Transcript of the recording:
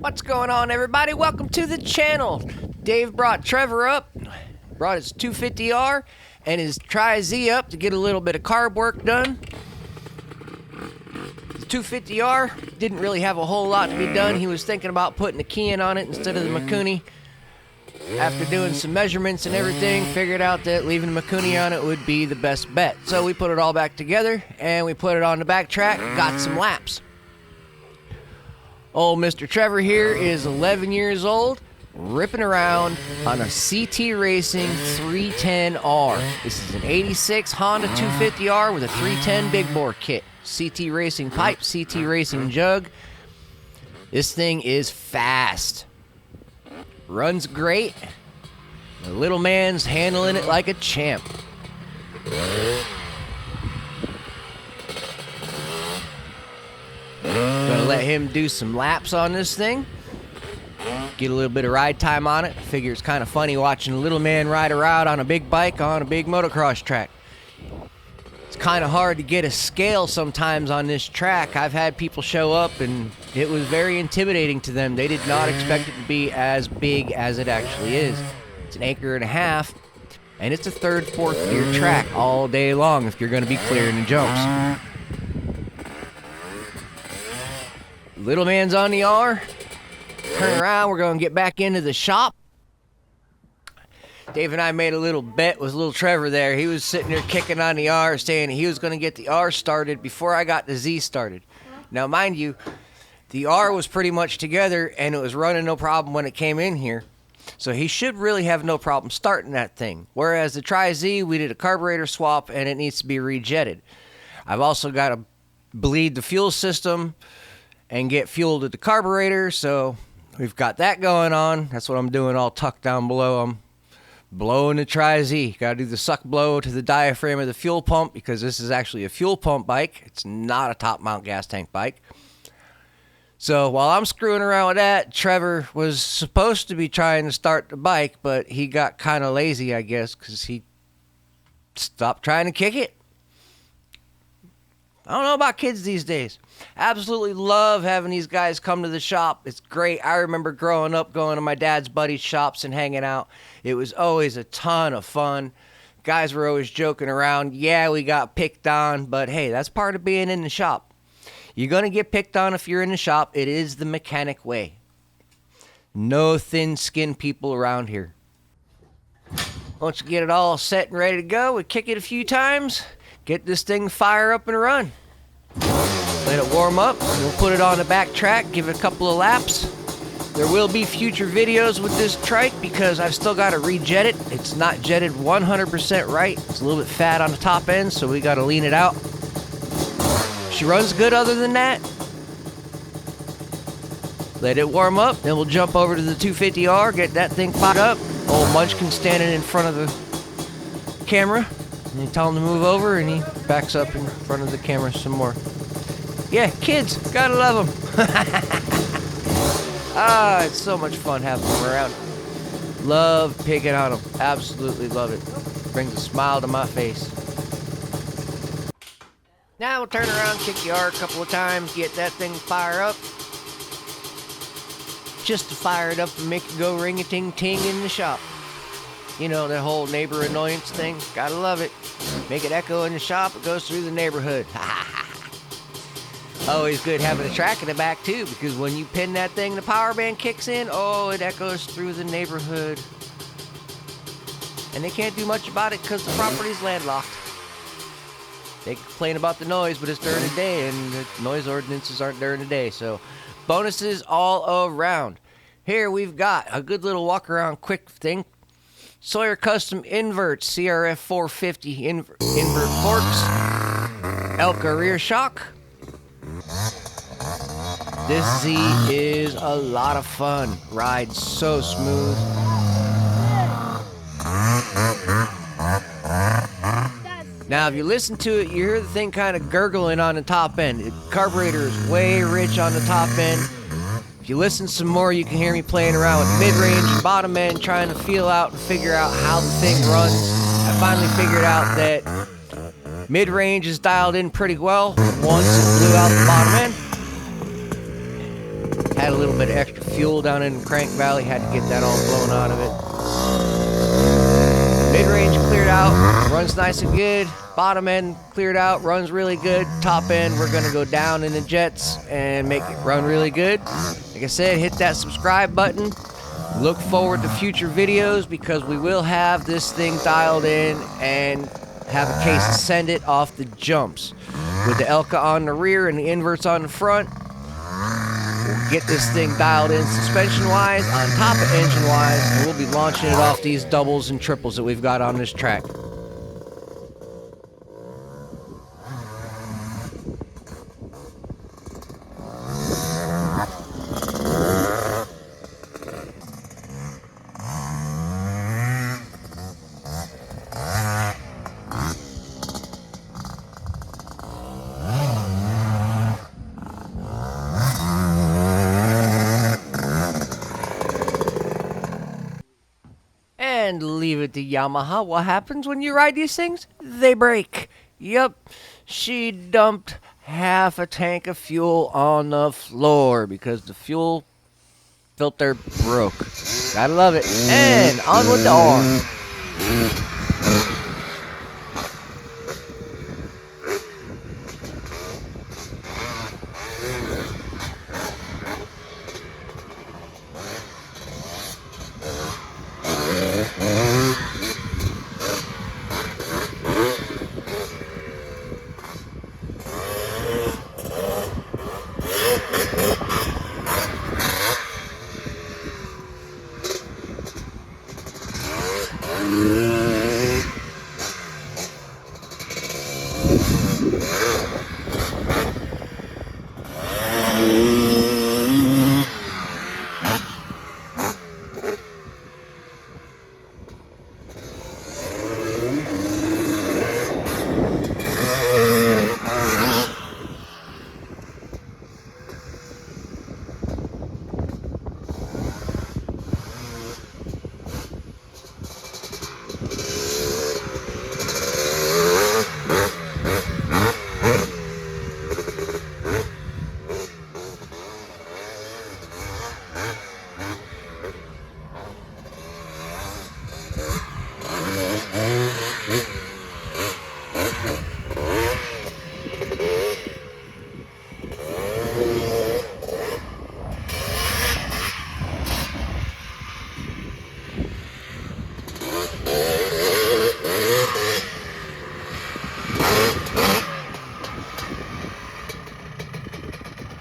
What's going on, everybody? Welcome to the channel. Dave brought Trevor up, brought his 250R and his Tri-Z up to get a little bit of carb work done. The 250R didn't really have a whole lot to be done. He was thinking about putting a key in on it instead of the Mikuni. After doing some measurements and everything, figured out that leaving the Mikuni on it would be the best bet. So we put it all back together and we put it on the back track, got some laps. Old Mr. Trevor here is 11 years old, ripping around on a CT Racing 310R. This is an 86 Honda 250R with a 310 big bore kit. CT Racing pipe, CT Racing jug. This thing is fast. Runs great. The little man's handling it like a champ. Gonna let him do some laps on this thing. Get a little bit of ride time on it. Figure it's kind of funny watching a little man ride around on a big bike on a big motocross track. It's kind of hard to get a scale sometimes on this track. I've had people show up and it was very intimidating to them. They did not expect it to be as big as it actually is. It's an acre and a half, and it's a third, fourth gear track all day long if you're gonna be clearing the jumps. Little man's on the R. Turn around, we're gonna get back into the shop. Dave and I made a little bet with little Trevor there. He was sitting there kicking on the R, saying he was gonna get the R started before I got the Z started. Now, mind you, the R was pretty much together and it was running no problem when it came in here. So he should really have no problem starting that thing. Whereas the Tri-Z, we did a carburetor swap and it needs to be rejetted. I've also got to bleed the fuel system and get fuel to the carburetor, so we've got that going on. That's what I'm doing, all tucked down below. I'm blowing the Tri-Z. Got to do the suck blow to the diaphragm of the fuel pump because this is actually a fuel pump bike. It's not a top mount gas tank bike. So while I'm screwing around with that, Trevor was supposed to be trying to start the bike, but he got kind of lazy, I guess, because he stopped trying to kick it. I don't know about kids these days. Absolutely love having these guys come to the shop. It's great. I remember growing up going to my dad's buddies' shops and hanging out. It was always a ton of fun. Guys were always joking around. Yeah, we got picked on, but hey, that's part of being in the shop. You're going to get picked on if you're in the shop. It is the mechanic way. No thin-skinned people around here. Once you get it all set and ready to go, we kick it a few times. Get this thing fire up and run. Let it warm up. We'll put it on the back track, give it a couple of laps. There will be future videos with this trike because I've still got to rejet it. It's not jetted 100% right. It's a little bit fat on the top end, so we got to lean it out. She runs good other than that. Let it warm up, then we'll jump over to the 250R, get that thing fired up. Old Munchkin standing in front of the camera. And you tell him to move over, and he backs up in front of the camera some more. Yeah, kids, gotta love them. It's so much fun having them around. Love picking on them. Absolutely love it. Brings a smile to my face. Now we'll turn around, kick the R a couple of times, get that thing fire up. Just to fire it up and make it go ring-a-ting-ting in the shop. You know, that whole neighbor annoyance thing. Gotta love it. Make it echo in the shop, it goes through the neighborhood. Always good having a track in the back, too, because when you pin that thing, the power band kicks in, oh, it echoes through the neighborhood. And they can't do much about it because the property's landlocked. They complain about the noise, but it's during the day, and the noise ordinances aren't during the day, so bonuses all around. Here we've got a good little walk-around quick thing. Sawyer Custom Inverts, CRF 450 invert forks, Elka rear shock. This Z is a lot of fun. Rides so smooth. Now, if you listen to it, you hear the thing kind of gurgling on the top end. The carburetor is way rich on the top end. If you listen some more, you can hear me playing around with mid-range and bottom end, trying to feel out and figure out how the thing runs. I finally figured out that mid-range is dialed in pretty well once it blew out the bottom end. Had a little bit of extra fuel down in Crank Valley. Had to get that all blown out of it. Mid-range cleared out. Runs nice and good. Bottom end cleared out. Runs really good. Top end, we're going to go down in the jets and make it run really good. Like I said, hit that subscribe button. Look forward to future videos because we will have this thing dialed in and have a case to send it off the jumps. With the Elka on the rear and the inverts on the front, we'll get this thing dialed in suspension-wise, on top of engine-wise, and we'll be launching it off these doubles and triples that we've got on this track. And leave it to Yamaha. What happens when you ride these things? They break. Yep. She dumped half a tank of fuel on the floor because the fuel filter broke. Gotta love it. And on with the R.